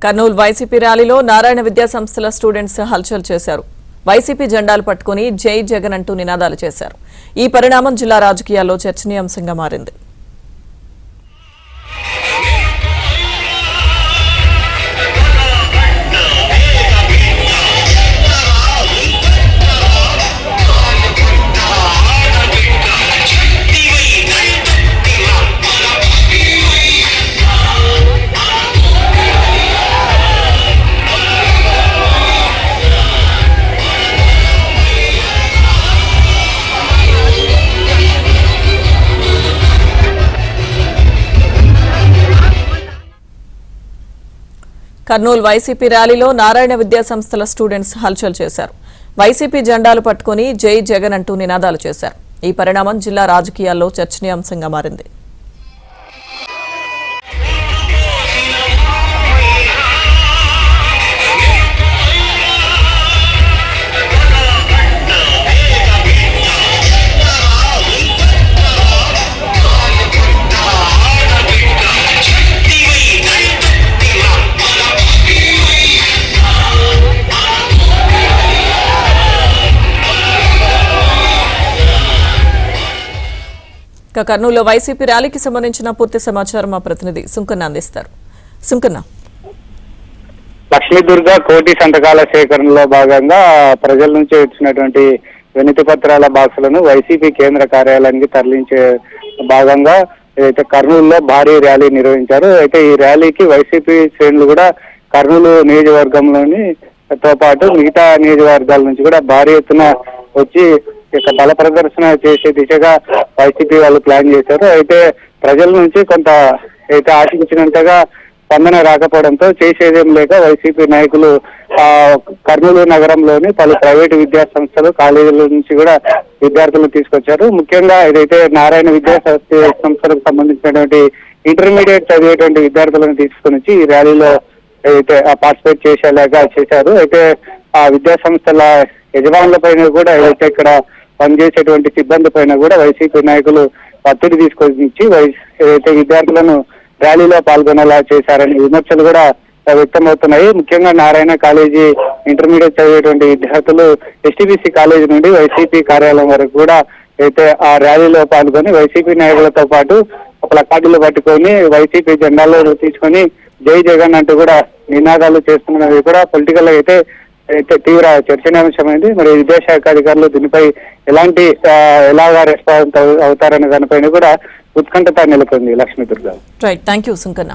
Kurnool YCP ర్యాలీలో నారాయణ విద్యా సంస్థల స్టూడెంట్స్ హల్చల్ చేశారు. వైసీపీ జెండాలు పట్టుకుని జై జగన్ అంటూ నినాదాలు చేశారు. ఈ పరిణామం జిల్లా రాజకీయాల్లో చర్చనీయాంశంగా మారింది. కర్నూలు వైసీపీ ర్యాలీలో నారాయణ విద్యా సంస్థల స్టూడెంట్స్ హల్చల్ చేశారు. వైసీపీ జెండాలు పట్టుకుని జై జగన్ అంటూ నినాదాలు చేశారు. ఈ పరిణామం జిల్లా రాజకీయాల్లో చర్చనీయాంశంగా మారింది. కర్నూలులో వైసీపీ ర్యాలీకి సంబంధించిన పూర్తి సమాచారం మా ప్రతినిధి సుంకన్న అందిస్తారు. సుంకన్న, లక్ష్మీదుర్గ కోటి సంతకాల సేకరణలో భాగంగా ప్రజల నుంచి వచ్చినటువంటి వినతి పత్రాల బాక్సులను వైసీపీ కేంద్ర కార్యాలయానికి తరలించే భాగంగా అయితే కర్నూలులో భారీ ర్యాలీ నిర్వహించారు. అయితే ఈ ర్యాలీకి వైసీపీ శ్రేణులు కూడా కర్నూలు నియోజకవర్గంలోని తో పాటు మిగతా నియోజకవర్గాల నుంచి కూడా భారీ ఎత్తున వచ్చి బల ప్రదర్శన చేసే దిశగా వైసీపీ వాళ్ళు ప్లాన్ చేశారు. అయితే ప్రజల నుంచి కొంత అయితే ఆశించినంతగా స్పందన రాకపోవడంతో చేసేదేం లేక వైసీపీ నాయకులు కర్నూలు నగరంలోని పలు ప్రైవేటు విద్యా సంస్థలు కాలేజీల నుంచి కూడా విద్యార్థులను తీసుకొచ్చారు. ముఖ్యంగా ఏదైతే నారాయణ విద్యా సంస్థలకు సంబంధించినటువంటి ఇంటర్మీడియట్ చదివేటువంటి విద్యార్థులను తీసుకొని వచ్చి ఈ ర్యాలీలో అయితే పార్టిసిపేట్ చేసేలాగా చేశారు. అయితే ఆ విద్యా సంస్థల యజమానుల పైన కూడా ఏదైతే ఇక్కడ పనిచేసేటువంటి సిబ్బంది పైన కూడా వైసీపీ నాయకులు ఒత్తిడి తీసుకొని ఏదైతే విద్యార్థులను ర్యాలీలో పాల్గొనేలా చేశారని విమర్శలు కూడా వ్యక్తమవుతున్నాయి. ముఖ్యంగా నారాయణ కాలేజీ ఇంటర్మీడియట్ చదివేటువంటి విద్యార్థులు ఎస్టీబీసీ కాలేజీ నుండి వైసీపీ కార్యాలయం వరకు కూడా అయితే ఆ ర్యాలీలో పాల్గొని వైసీపీ నాయకులతో పాటు ప్లకార్డులు పట్టుకొని వైసీపీ జెండాలు తీసుకొని జై జగన్ అంటూ కూడా నినాదాలు చేస్తున్నది కూడా పొలిటికల్ అయితే తీవ్ర చర్చనీయాంశమైంది. మరి విద్యాశాఖ అధికారులు దీనిపై ఎలాగా రెస్పాన్స్ అవుతారనే దానిపైన కూడా ఉత్కంఠత నెలకొంది. Lakshmi Durga. Right, thank you Sunkanna.